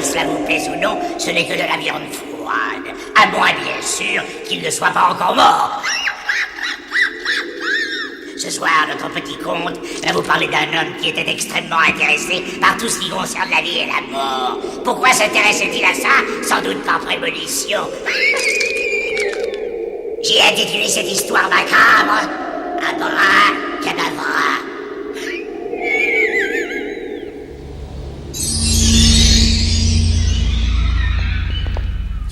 que cela vous plaise ou non, ce n'est que de la viande froide. À moins, bien sûr, qu'il ne soit pas encore mort. Ce soir, notre petit conte va vous parler d'un homme qui était extrêmement intéressé par tout ce qui concerne la vie et la mort. Pourquoi s'intéressait-il à ça? Sans doute par prémonition. J'ai intitulé cette histoire macabre Abracadabra.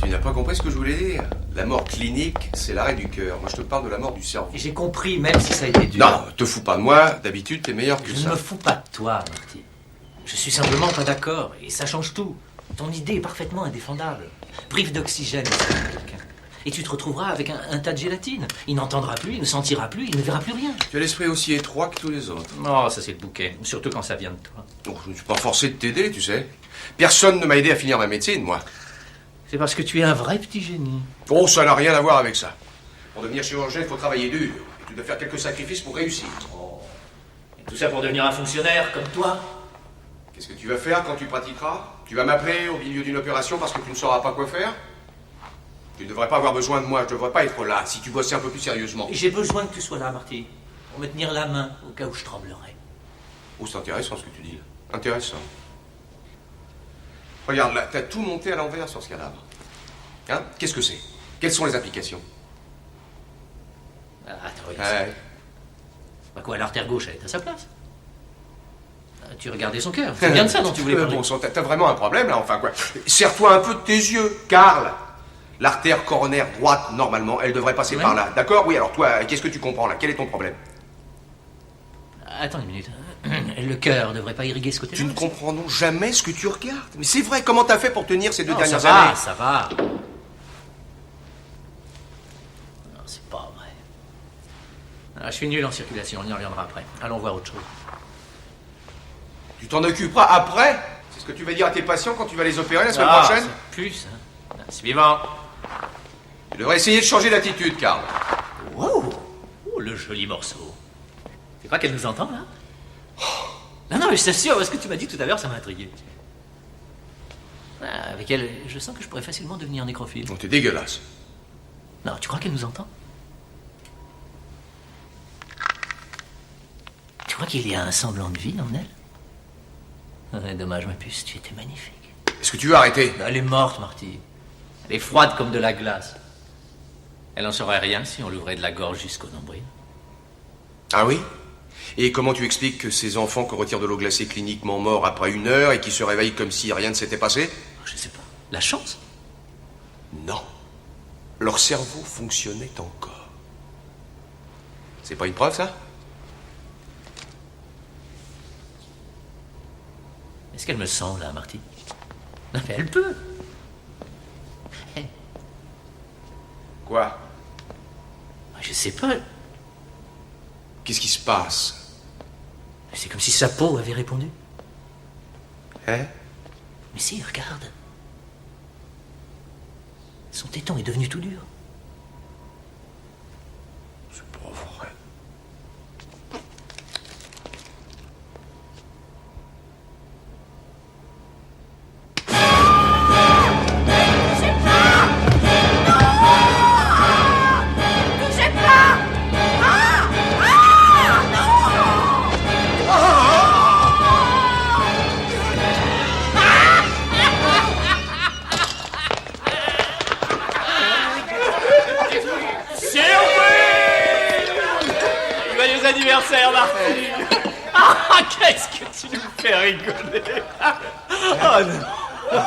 Tu n'as pas compris ce que je voulais dire? La mort clinique, c'est l'arrêt du cœur. Moi, je te parle de la mort du cerveau. J'ai compris, même si ça a été dur. Non, te fous pas de moi. D'habitude, t'es meilleur que ça. Je ne me fous pas de toi, Marty. Je suis simplement pas d'accord, et ça change tout. Ton idée est parfaitement indéfendable. Prive d'oxygène quelqu'un. Et tu te retrouveras avec un tas de gélatine. Il n'entendra plus, il ne sentira plus, il ne verra plus rien. Tu as l'esprit aussi étroit que tous les autres. Non, ça c'est le bouquet. Surtout quand ça vient de toi. Oh, je ne suis pas forcé de t'aider, tu sais. Personne ne m'a aidé à finir ma médecine, moi. C'est parce que tu es un vrai petit génie. Oh, ça n'a rien à voir avec ça. Pour devenir chirurgien, il faut travailler dur. Et tu dois faire quelques sacrifices pour réussir. Oh. Et tout ça pour devenir un fonctionnaire comme toi? Qu'est-ce que tu vas faire quand tu pratiqueras? Tu vas m'appeler au milieu d'une opération parce que tu ne sauras pas quoi faire? Tu ne devrais pas avoir besoin de moi, je ne devrais pas être là, si tu bossais un peu plus sérieusement. J'ai besoin que tu sois là, Marty. Pour me tenir la main au cas où je tremblerais. Oh, c'est intéressant ce que tu dis. Intéressant. Regarde, là, t'as tout monté à l'envers sur ce cadavre. Hein? Qu'est-ce que c'est? Quelles sont les applications? Ah, attends, regarde ça. Bah quoi, l'artère gauche, elle est à sa place. Ah, tu regardais son cœur. C'est bien de ça dont tu voulais parler. Bon sang, t'as vraiment un problème, là, enfin, quoi. Serre-toi un peu de tes yeux, Karl. L'artère coronaire droite, normalement, elle devrait passer par là. D'accord? Oui, alors toi, qu'est-ce que tu comprends, là? Quel est ton problème? Attends une minute. Le cœur devrait pas irriguer ce côté-là. Tu ne comprends donc jamais ce que tu regardes. Mais c'est vrai, comment t'as fait pour tenir ces deux dernières ça années? va, ça va. Non, c'est pas vrai. Ah, je suis nul en circulation, on y reviendra après. Allons voir autre chose. Tu t'en occuperas après? C'est ce que tu vas dire à tes patients quand tu vas les opérer la semaine prochaine? C'est plus, hein. Suivant. Tu devrais essayer de changer d'attitude, Karl. Wow! Oh, le joli morceau. Tu crois qu'elle nous entend, là? Non, mais je t'assure, ce que tu m'as dit tout à l'heure, ça m'a intrigué. Ah, avec elle, je sens que je pourrais facilement devenir nécrophile. Oh, t'es dégueulasse. Non, tu crois qu'elle nous entend? Tu crois qu'il y a un semblant de vie en elle? Ouais, dommage, ma puce, tu étais magnifique. Est-ce que tu veux arrêter? Elle est morte, Marty. Elle est froide comme de la glace. Elle n'en saurait rien si on l'ouvrait de la gorge jusqu'au nombril. Ah oui? Et comment tu expliques que ces enfants qu'on retire de l'eau glacée cliniquement morts après 1 heure et qui se réveillent comme si rien ne s'était passé? Je sais pas. La chance? Non. Leur cerveau fonctionnait encore. C'est pas une preuve, ça? Est-ce qu'elle me sent, là, Marty? Non, mais elle peut. Quoi? Je sais pas. Qu'est-ce qui se passe? C'est comme si sa peau avait répondu. Hein? Mais si, regarde. Son téton est devenu tout dur. C'est pas vrai. Anniversaire, Marty. Ah, qu'est-ce que tu nous fais rigoler. Oh non.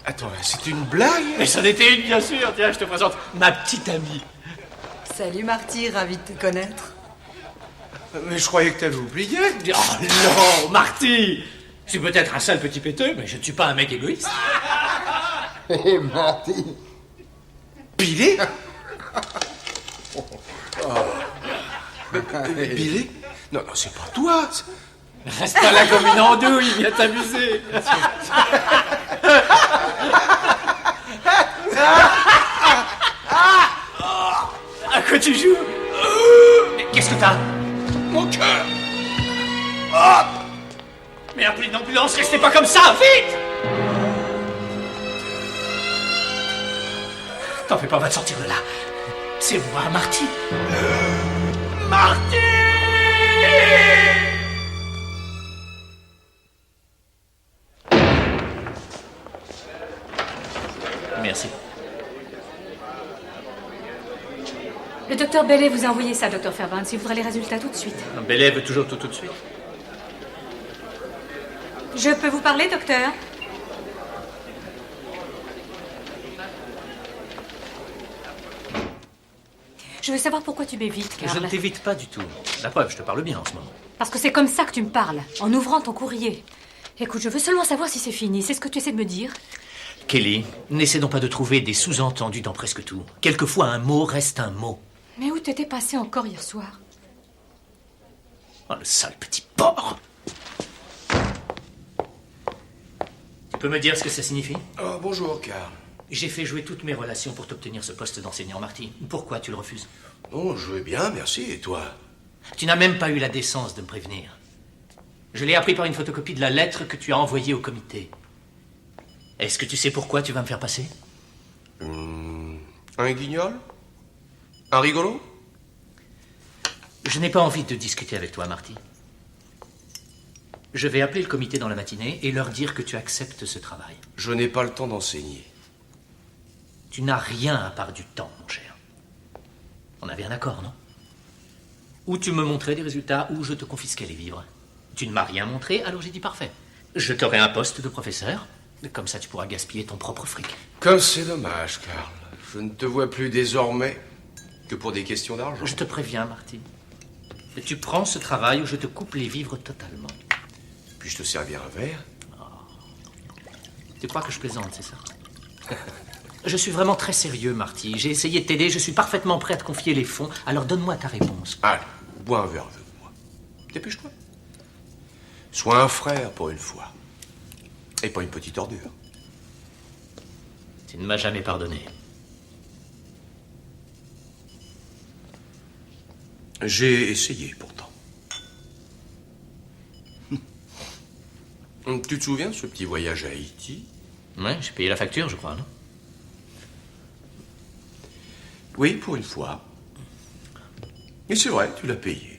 Attends, c'est une blague? Mais c'en était une, bien sûr. Tiens, je te présente ma petite amie. Salut Marty, ravi de te connaître. Mais je croyais que t'avais oublié. Oh non, Marty. Je suis peut-être un sale petit péteux, mais je ne suis pas un mec égoïste. Hé, Marty. Billy? Billy? Non, c'est pas toi. Reste pas là comme une andouille, viens t'amuser. À quoi tu joues? Mais qu'est-ce que t'as? Mon cœur. Mais appelez une ambulance, restez pas comme ça, vite! T'en fais pas, on va te sortir de là. C'est moi, Marty. Marty! Merci. Le docteur Bellet vous a envoyé ça, docteur Fairbanks. Il voudrait les résultats tout de suite. Bellet veut toujours tout de suite. Je peux vous parler, docteur? Je veux savoir pourquoi tu m'évites, Carl. Je ne t'évite pas du tout. La preuve, je te parle bien en ce moment. Parce que c'est comme ça que tu me parles, en ouvrant ton courrier. Écoute, je veux seulement savoir si c'est fini. C'est ce que tu essaies de me dire? Kelly, n'essaie donc pas de trouver des sous-entendus dans presque tout. Quelquefois, un mot reste un mot. Mais où t'étais passé encore hier soir? Oh, le sale petit porc! Tu peux me dire ce que ça signifie? Oh, bonjour, Carl. J'ai fait jouer toutes mes relations pour t'obtenir ce poste d'enseignant, Marty. Pourquoi tu le refuses? Oh, je vais bien, merci. Et toi? Tu n'as même pas eu la décence de me prévenir. Je l'ai appris par une photocopie de la lettre que tu as envoyée au comité. Est-ce que tu sais pourquoi tu vas me faire passer? Un guignol? Un rigolo? Je n'ai pas envie de discuter avec toi, Marty. Je vais appeler le comité dans la matinée et leur dire que tu acceptes ce travail. Je n'ai pas le temps d'enseigner. Tu n'as rien à part du temps, mon cher. On avait un accord, non? Ou tu me montrais des résultats, ou je te confisquais les vivres. Tu ne m'as rien montré, alors j'ai dit parfait. Je t'aurai un poste de professeur. Comme ça, tu pourras gaspiller ton propre fric. Comme c'est dommage, Carl. Je ne te vois plus désormais que pour des questions d'argent. Je te préviens, Marty. Tu prends ce travail ou je te coupe les vivres totalement. Puis-je te servir un verre? Tu crois que je plaisante, c'est ça? Je suis vraiment très sérieux, Marty. J'ai essayé de t'aider, je suis parfaitement prêt à te confier les fonds. Alors donne-moi ta réponse. Allez, bois un verre avec moi. Dépêche-toi. Sois un frère pour une fois. Et pas une petite ordure. Tu ne m'as jamais pardonné. J'ai essayé, pourtant. Tu te souviens de ce petit voyage à Haïti? Ouais, j'ai payé la facture, je crois, non? Oui, pour une fois. Mais c'est vrai, tu l'as payé.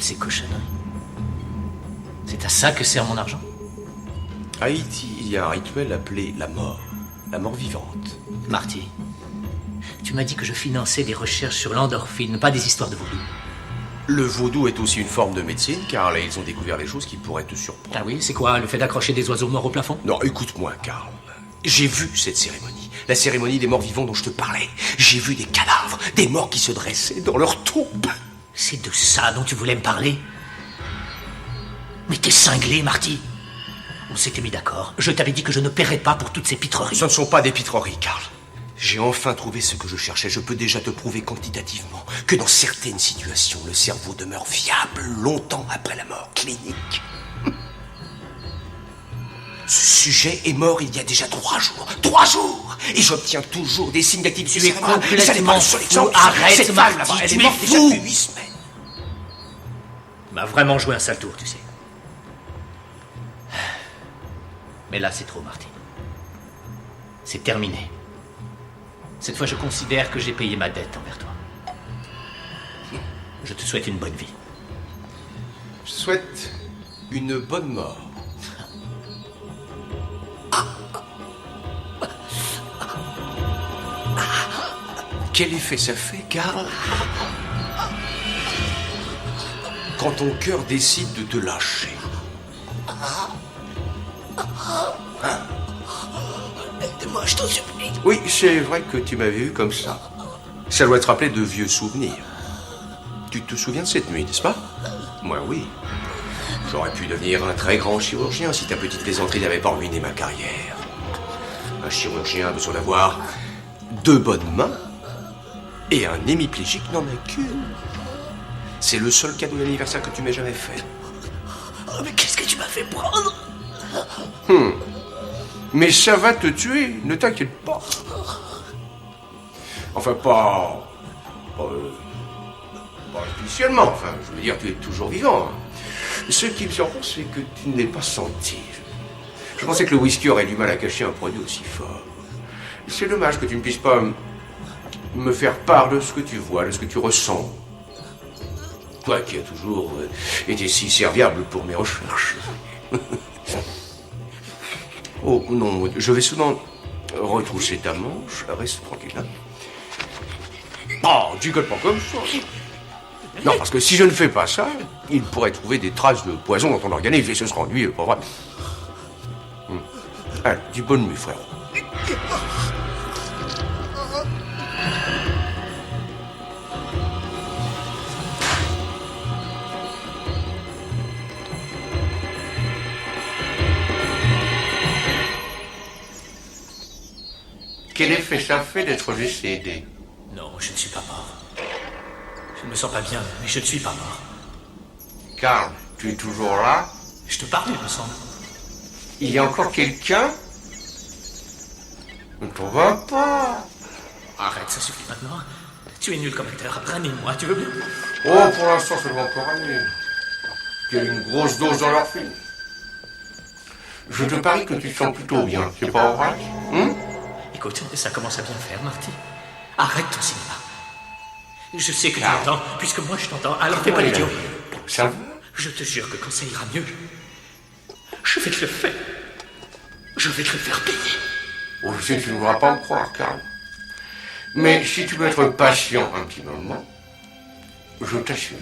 Ces cochonneries. C'est à ça que sert mon argent? À Haïti, il y a un rituel appelé la mort vivante. Marty, tu m'as dit que je finançais des recherches sur l'endorphine, pas des histoires de vaudou. Le vaudou est aussi une forme de médecine, car là, ils ont découvert des choses qui pourraient te surprendre. Ah oui, c'est quoi, le fait d'accrocher des oiseaux morts au plafond? Non, écoute-moi, Carl. J'ai vu cette cérémonie. La cérémonie des morts vivants dont je te parlais. J'ai vu des cadavres, des morts qui se dressaient dans leur tombe. C'est de ça dont tu voulais me parler? Mais t'es cinglé, Marty. On s'était mis d'accord. Je t'avais dit que je ne paierais pas pour toutes ces pitreries. Ce ne sont pas des pitreries, Carl. J'ai enfin trouvé ce que je cherchais. Je peux déjà te prouver quantitativement que dans certaines situations, le cerveau demeure viable longtemps après la mort clinique. Ce sujet est mort il y a déjà 3 jours. 3 jours! Et j'obtiens toujours des signes d'activité Tu es cérébrale. complètement fou. Arrête, Cette femme, Marty, là-bas, elle tu est es morte déjà fou. depuis 8 semaines. Tu m'as vraiment joué un sale tour, tu sais. Mais là, c'est trop, Marty. C'est terminé. Cette fois, je considère que j'ai payé ma dette envers toi. Je te souhaite une bonne vie. Je souhaite une bonne mort. Quel effet ça fait, Carl? Quand ton cœur décide de te lâcher. Aide-moi, je t'en supplie. Oui, c'est vrai que tu m'avais eu comme ça. Ça doit te rappeler de vieux souvenirs. Tu te souviens de cette nuit, n'est-ce pas? Moi, oui. J'aurais pu devenir un très grand chirurgien si ta petite plaisanterie n'avait pas ruiné ma carrière. Un chirurgien a besoin d'avoir 2 bonnes mains et un hémiplégique n'en a qu'une. C'est le seul cadeau d'anniversaire que tu m'aies jamais fait. Oh, mais qu'est-ce que tu m'as fait prendre? Mais ça va te tuer, ne t'inquiète pas. Enfin, pas spécialement, enfin, je veux dire, tu es toujours vivant. Ce qui me surprend, c'est que tu ne l'aies pas senti. Je pensais que le whisky aurait du mal à cacher un produit aussi fort. C'est dommage que tu ne puisses pas me faire part de ce que tu vois, de ce que tu ressens. Toi qui as toujours été si serviable pour mes recherches. Oh non, je vais seulement retrousser ta manche. Reste tranquille. Hein. Oh, tu gueules pas comme ça. Non, parce que si je ne fais pas ça, il pourrait trouver des traces de poison dans ton organisme et ce sera ennuyeux, pas vrai. Allez, dis bonne nuit, frère. Quel effet ça fait d'être décédé? Non, je ne suis pas mort. Je ne me sens pas bien, mais je ne suis pas mort. Karl, tu es toujours là? Je te parle, il me semble. Il y a encore quelqu'un? Ne t'en vas pas. Arrête, ça suffit maintenant. Tu es nul comme acteur. Ranime-moi, tu veux bien? Oh, pour l'instant, ça va encore aller. Il y a une grosse dose dans leur film. Je te parie que tu te sens plutôt bien, c'est pas vrai? Écoute, ça commence à bien faire, Marty. Arrête ton cinéma. Je sais que tu Ah. m'entends, puisque moi je t'entends, alors fais pas l'idiot. Ça va? Je te jure que quand ça ira mieux, je vais te le faire. Je vais te le faire payer. Oh, je sais que tu ne voudras pas me croire, Karl. Mais si tu veux être patient un petit moment, je t'assure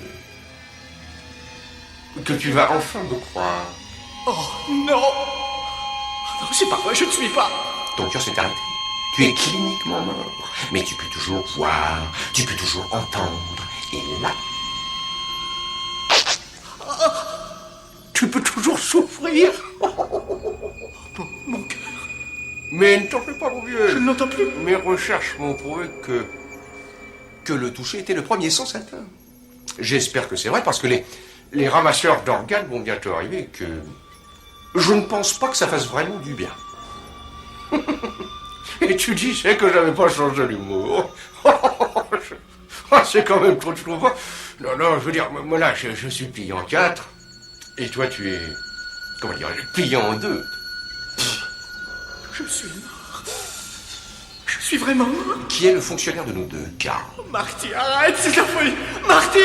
que tu vas enfin me croire. Oh non! Non, c'est pas vrai, je ne suis pas. Ton cœur s'est arrêté. Tu es cliniquement mort. Mais tu peux toujours voir, tu peux toujours entendre. Et là, tu peux toujours souffrir. Mon cœur, Mais ne t'en fais pas, mon vieux. je ne l'entends plus. Mes recherches m'ont prouvé que le toucher était le premier sens atteint. J'espère que c'est vrai, parce que les ramasseurs d'organes vont bientôt arriver et que je ne pense pas que ça fasse vraiment du bien. Et tu disais que j'avais pas changé l'humour. C'est quand même trop de trouver. Non, non, je veux dire, moi là, je suis plié en 4, et toi tu es, comment dire, plié en 2. Je suis mort. Je suis vraiment mort. Qui est le fonctionnaire de nous deux, Karl? Marty, arrête, c'est de la folie. Marty!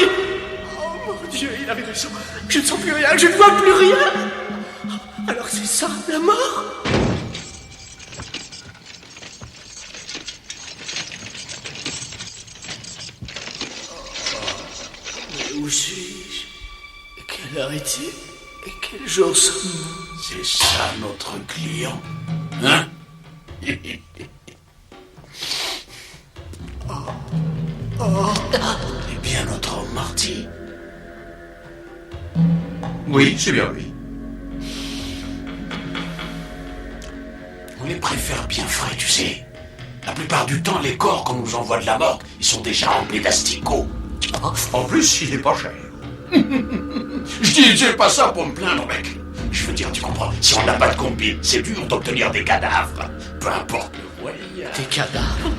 Oh mon Dieu, il avait raison. Je ne sens plus rien, je ne vois plus rien. Alors c'est ça, la mort? Où suis-je? Quelle heure est-il? Et quel jour sommes-nous? C'est ça notre client, hein? Eh bien, notre homme Marty. Oui, c'est bien lui. On les préfère bien frais, tu sais. La plupart du temps, les corps qu'on nous envoie de la morgue, ils sont déjà remplis d'asticots. En plus, il est pas cher. Je disais pas ça pour me plaindre, mec. Je veux dire, tu comprends, si on n'a pas de combi, c'est dur d'obtenir des cadavres. Peu importe le moyen. Des cadavres?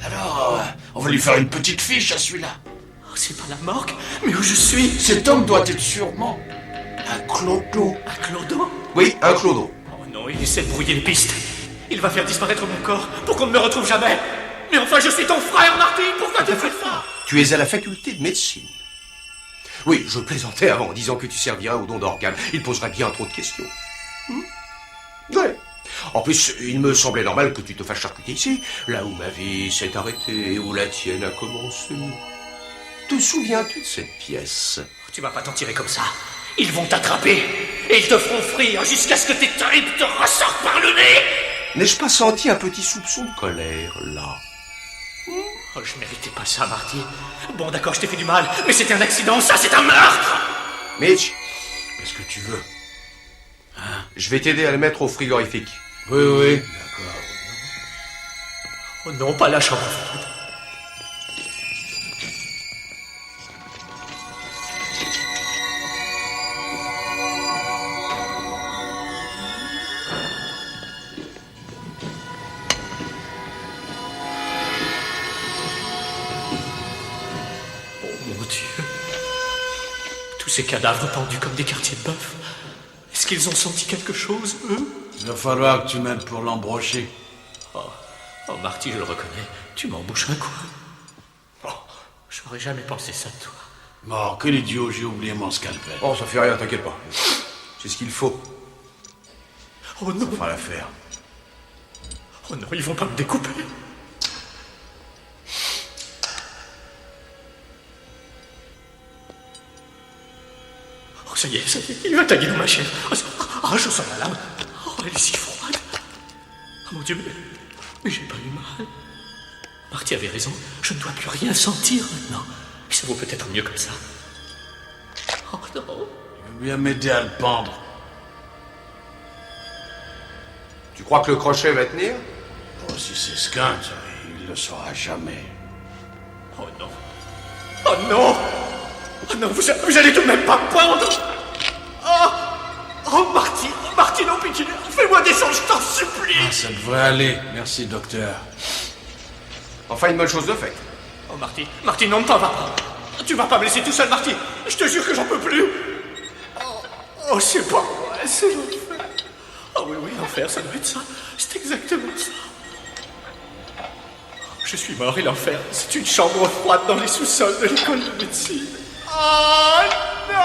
Alors, on va lui faire une petite fiche à celui-là. Oh, c'est pas la morgue, mais où je suis? Cet homme doit être sûrement un clodo. Un clodo? Oui, un clodo. Oh non, il essaie de brouiller les pistes. Il va faire disparaître mon corps pour qu'on ne me retrouve jamais. Mais enfin, je suis ton frère, Marty. Pourquoi tu fais ça? Tu es à la faculté de médecine. Oui, je plaisantais avant en disant que tu servirais au don d'organes. Il poserait bien trop de questions. Ouais. En plus, il me semblait normal que tu te fasses charcuter ici, là où ma vie s'est arrêtée et où la tienne a commencé. Te souviens-tu de cette pièce? Tu vas pas t'en tirer comme ça. Ils vont t'attraper et ils te feront frire jusqu'à ce que tes tripes te ressortent par le nez. N'ai-je pas senti un petit soupçon de colère, là? Oh, je méritais pas ça, Marty. Bon, d'accord, je t'ai fait du mal, mais c'était un accident, ça, c'est un meurtre! Mitch, Qu'est-ce que tu veux? je vais t'aider à le mettre au frigorifique. Oui, oui. D'accord. Oh non, pas la chambre froide. Oh mon Dieu. Tous ces cadavres pendus comme des quartiers de bœuf. Est-ce qu'ils ont senti quelque chose, eux? Il va falloir que tu m'aides pour l'embrocher. Oh, Marty, je le reconnais. Tu m'embouches un coin. Oh, j'aurais jamais pensé ça de toi. Bon, quel idiot, j'ai oublié mon scalpel. Oh, ça fait rien, t'inquiète pas. C'est ce qu'il faut. Oh non, On va la faire. oh non, ils vont pas me découper. Oh, ça y est, il va taguer dans ma chair. Ah, je sens la lame. Oh, elle est si froide. Oh mon Dieu, mais j'ai pas eu mal. Marty avait raison, je ne dois plus rien sentir maintenant. Et ça vaut peut-être mieux comme ça. Oh non. Tu veux bien m'aider à le pendre? Tu crois que le crochet va tenir? Oh, si c'est Skunk, il le saura jamais. Oh non. Oh non. Oh non, vous allez tout de même pas me pendre. Oh, Marty, non, pitié. Fais-moi descendre, je t'en supplie. Ah, ça devrait aller. Merci, docteur. Enfin, une bonne chose de faite. Oh, Marty, non, ne t'en va pas. Tu vas pas me laisser tout seul, Marty. Je te jure que j'en peux plus. Oh, c'est pas vrai, c'est l'enfer. Oh oui, l'enfer, ça doit être ça. C'est exactement ça. Je suis mort et l'enfer, c'est une chambre froide dans les sous-sols de l'école de médecine. Oh non!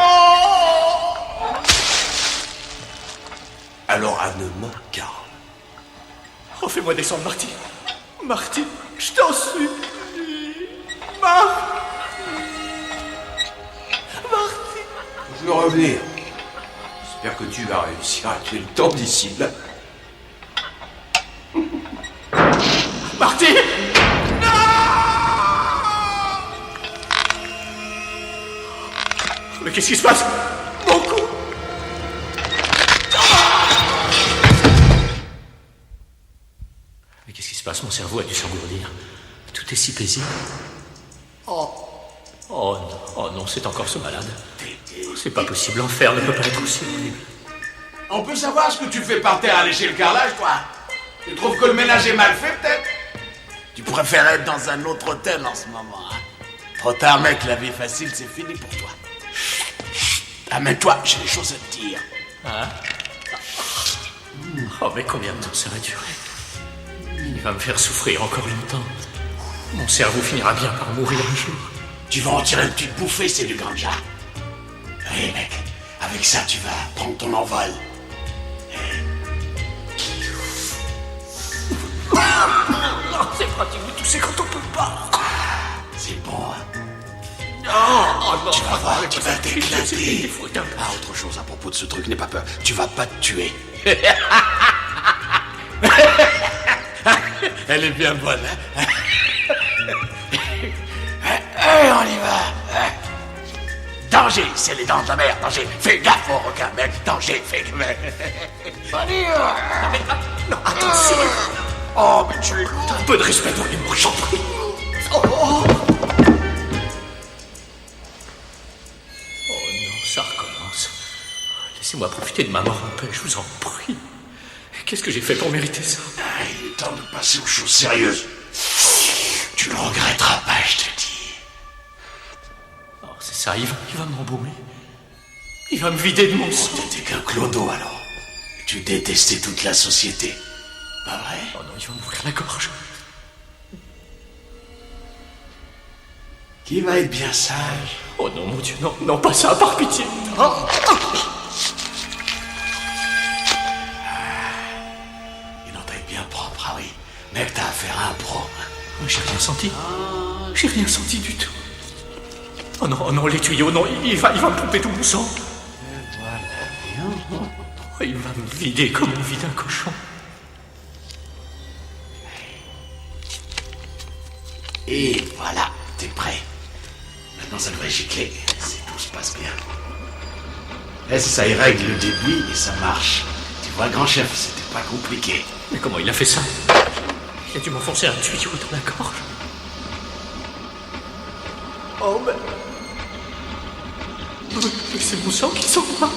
Alors, à ne m'en garde. Oh, fais-moi descendre, Marty, je t'en supplie. Marty. Je vais revenir. J'espère que tu vas réussir à tuer le temps d'ici là. Marty! Non! Mais qu'est-ce qui se passe? Mon cou! Mais qu'est-ce qui se passe? Mon cerveau a dû s'engourdir. Tout est si paisible. Oh non, c'est encore ce malade. C'est pas possible, l'enfer ne peut pas être aussi horrible. On peut savoir ce que tu fais par terre à lécher le carrelage, toi? Tu trouves que le ménage est mal fait, peut-être? Tu préfères être dans un autre hôtel en ce moment, hein? Trop tard, mec, la vie facile, c'est fini pour toi. Amène-toi, j'ai des choses à te dire. Hein? Oh, mais combien de temps ça va durer? Il va me faire souffrir encore longtemps. Mon cerveau finira bien par mourir un jour. Tu vas en tirer une petite bouffée, c'est du ganja. Oui, mec, avec ça, tu vas prendre ton envol. C'est pratique de tousser quand on peut pas. C'est bon, hein? Non, Tu vas voir, tu vas t'éclater. Ah, Ah, autre chose à propos de ce truc, n'aie pas peur. Tu vas pas te tuer. Elle est bien bonne, hein? On y va. Danger, c'est les dents de la mer. Danger, fais gaffe au requin, mec. Danger, fais gaffe. non, attention. Oh, mais tu es... Un peu de respect dans les mots, j'en prie. Oh non, ça recommence. Laissez-moi profiter de ma mort en paix, je vous en prie. Qu'est-ce que j'ai fait pour mériter ça? Ah, il est temps de passer aux choses sérieuses. Tu le regretteras pas, je te dis. Oh, c'est ça, il va m'embaumer. Il va me vider de mon sang. T'étais qu'un clodo, alors. Tu détestais toute la société. Pas vrai? Oh non, il va m'ouvrir la gorge. Qui va être bien sage? Oh non, mon Dieu, non, pas ça, par pitié. Oh. Une entrée bien propre, ah oui. Mec, t'as affaire à un pro. J'ai rien senti. J'ai rien senti du tout. Oh non, les tuyaux, non, il va me pomper tout mon sang. Oh, il va me vider comme on vide un cochon. Et voilà, t'es prêt. Maintenant, ça devrait gicler, si tout se passe bien. Laisse ça y règle le débit et ça marche. Tu vois, grand chef, c'était pas compliqué. Mais comment il a fait ça? Il a dû m'enfoncer un tuyau dans la gorge. Oh, mais c'est mon sang qui s'en va.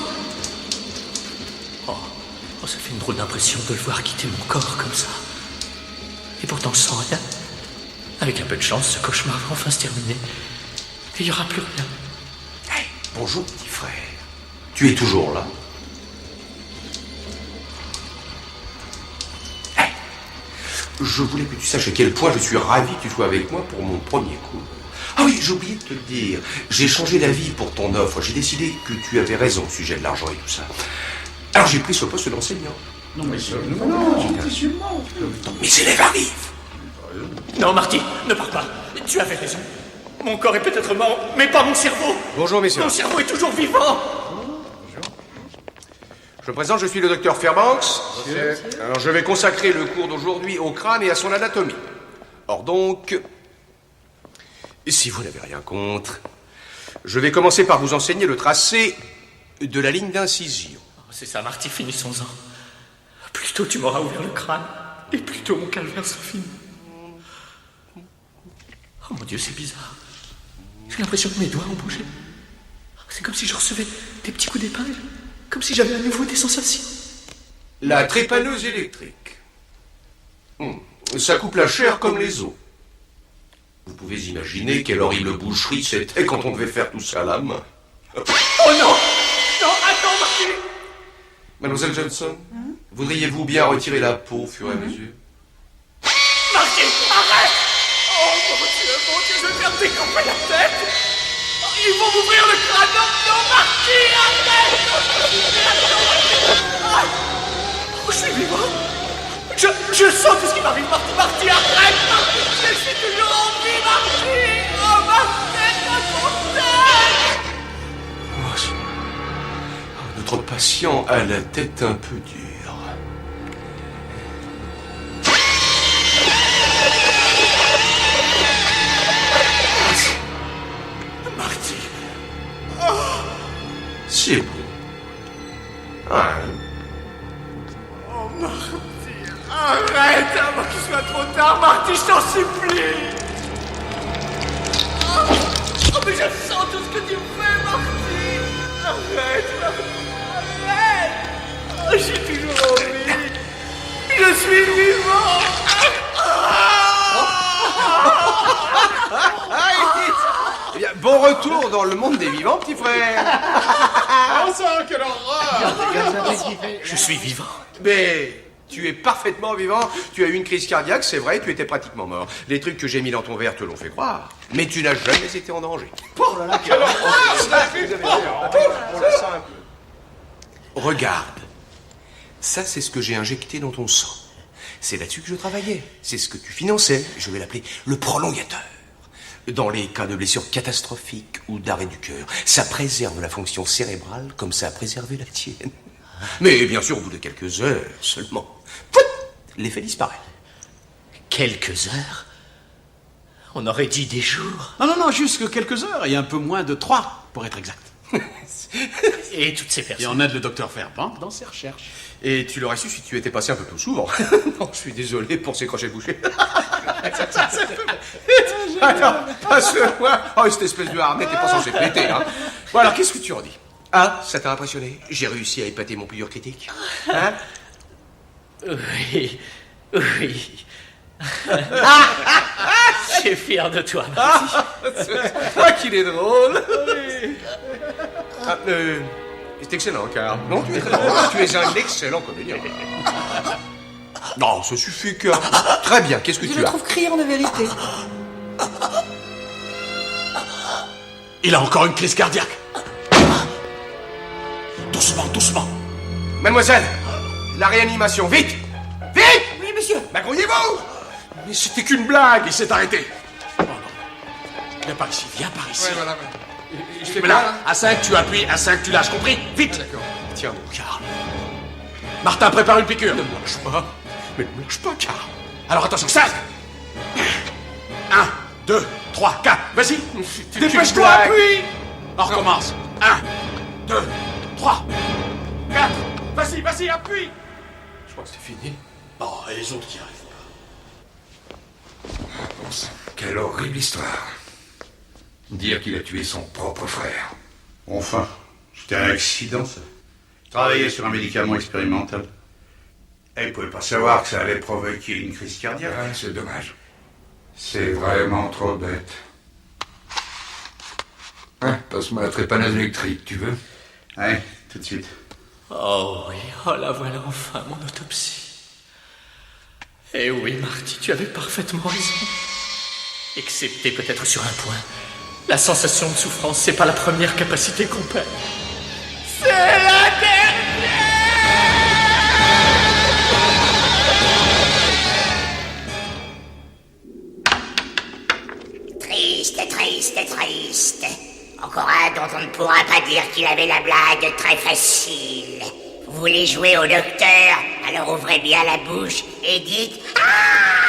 Oh, ça fait une drôle d'impression de le voir quitter mon corps comme ça. Et pourtant, je sens rien. Avec un peu de chance, ce cauchemar va enfin se terminer. Et il n'y aura plus rien. Hey, bonjour, petit frère. Tu es toujours là? Hey, je voulais que tu saches à quel point je suis ravi que tu sois avec moi pour mon premier coup. Ah oui, j'ai oublié de te le dire. J'ai changé d'avis pour ton offre. J'ai décidé que tu avais raison au sujet de l'argent et tout ça. Alors j'ai pris ce poste d'enseignant. Non, mais Mes élèves arrivent. Non, Marty, ne pars pas. Tu avais raison. Mon corps est peut-être mort, mais pas mon cerveau. Bonjour, messieurs. Mon cerveau est toujours vivant. Je me présente, je suis le docteur Fairbanks. Alors je vais consacrer le cours d'aujourd'hui au crâne et à son anatomie. Or donc, si vous n'avez rien contre, je vais commencer par vous enseigner le tracé de la ligne d'incision. C'est ça, Marty, finissons-en. Plus tôt tu m'auras ouvert le crâne, et plus tôt mon calvaire sera fini. Oh mon Dieu, c'est bizarre. J'ai l'impression que mes doigts ont bougé. C'est comme si je recevais des petits coups d'épingle. Comme si j'avais à nouveau des sensations. La trépaneuse électrique. Ça coupe la chair comme les os. Vous pouvez imaginer quelle horrible boucherie c'était quand on devait faire tout ça à la main. Oh non! Non, attends, Marty! Mademoiselle Johnson, voudriez-vous bien retirer la peau au fur et à mesure? Marty, arrête! Oh mon Dieu, je vais faire découper la tête! Oh, ils vont m'ouvrir le crâne! Non, non, Marty, arrête! Oh, je suis vivant! Je sens tout ce qui m'arrive, Marty, Marty, arrête! Marty, je suis toujours en vie, Marty! Oh, ma tête, ma tête! Notre patient a la tête un peu dure. Marty! C'est bon. Ah, Oh, Marty! Arrête avant qu'il soit trop tard, Marty, je t'en supplie! Oh, mais je sens tout ce que tu fais, Marty! Arrête, Marty! Arrête! Oh, je suis toujours en vie! Je suis vivant! eh bien, bon retour dans le monde des vivants, petit frère. Oh ça, quelle horreur! Je suis vivant. Mais tu es parfaitement vivant. Tu as eu une crise cardiaque, c'est vrai, tu étais pratiquement mort. Les trucs que j'ai mis dans ton verre te l'ont fait croire. Mais tu n'as jamais été en danger. Oh là là, quelle horreur! Regarde. Ça, c'est ce que j'ai injecté dans ton sang. C'est là-dessus que je travaillais. C'est ce que tu finançais. Je vais l'appeler le prolongateur. Dans les cas de blessures catastrophiques ou d'arrêt du cœur, ça préserve la fonction cérébrale comme ça a préservé la tienne. Mais bien sûr, au bout de quelques heures seulement, l'effet disparaît. Quelques heures? On aurait dit des jours. Non, juste que quelques heures, et un peu moins de 3, pour être exact. Et toutes ces Et personnes. on aide le docteur Fairbanks dans ses recherches. Et tu l'aurais su si tu étais passé un peu plus souvent. Non, je suis désolé pour ces crochets bouchés. Attends, passe-moi. Oh, cette espèce de harnais, t'es pas censé péter, hein. Bon, alors, qu'est-ce que tu en dis? Ah, ça t'a impressionné? J'ai réussi à épater mon plus dur critique. Hein? Oui. Je suis fier de toi, Marty. Ah, qu'il est drôle. Ah, c'est excellent, car... Non, tu es très drôle. Tu es un excellent comédien. Non, ça suffit, car... Très bien, qu'est-ce que Je tu le as? trouve criant de vérité. Il a encore une crise cardiaque. Doucement. Mademoiselle, la réanimation, vite! Vite! Oui, monsieur. Magrouillez-vous! Mais c'était qu'une blague! Il s'est arrêté. Oh non. Viens par ici, voilà. Je fais Mais là, à 5, tu appuies, à 5, tu lâches, compris? Vite! D'accord. Tiens, bon, Carl. Martin, prépare une piqûre. ne me lâche pas. Mais ne me lâche pas, car... Alors attention, 5! 1, 2, 3, 4. Vas-y. C'était Dépêche-toi, une blague. appuie. On recommence. 1, 2, 3, 4. Vas-y, appuie. Je crois que c'est fini. Oh, et les autres qui arrivent pas. Quelle horrible histoire. Dire qu'il a tué son propre frère. Enfin, c'était un accident, ça. Travailler sur un médicament expérimental. Et il pouvait pas savoir que ça allait provoquer une crise cardiaque. Ah, c'est dommage. C'est vraiment trop bête. Hein, passe-moi la trépanase électrique, tu veux? Ouais, tout de suite. Oh oui, oh la voilà enfin, mon autopsie. Eh oui, Marty, tu avais parfaitement raison. Excepté peut-être sur un point. La sensation de souffrance, c'est pas la première capacité qu'on perd. C'est la dernière! Triste, triste, triste. Encore un dont on ne pourra pas dire qu'il avait la blague très facile. Vous voulez jouer au docteur? Alors ouvrez bien la bouche et dites « Ah !»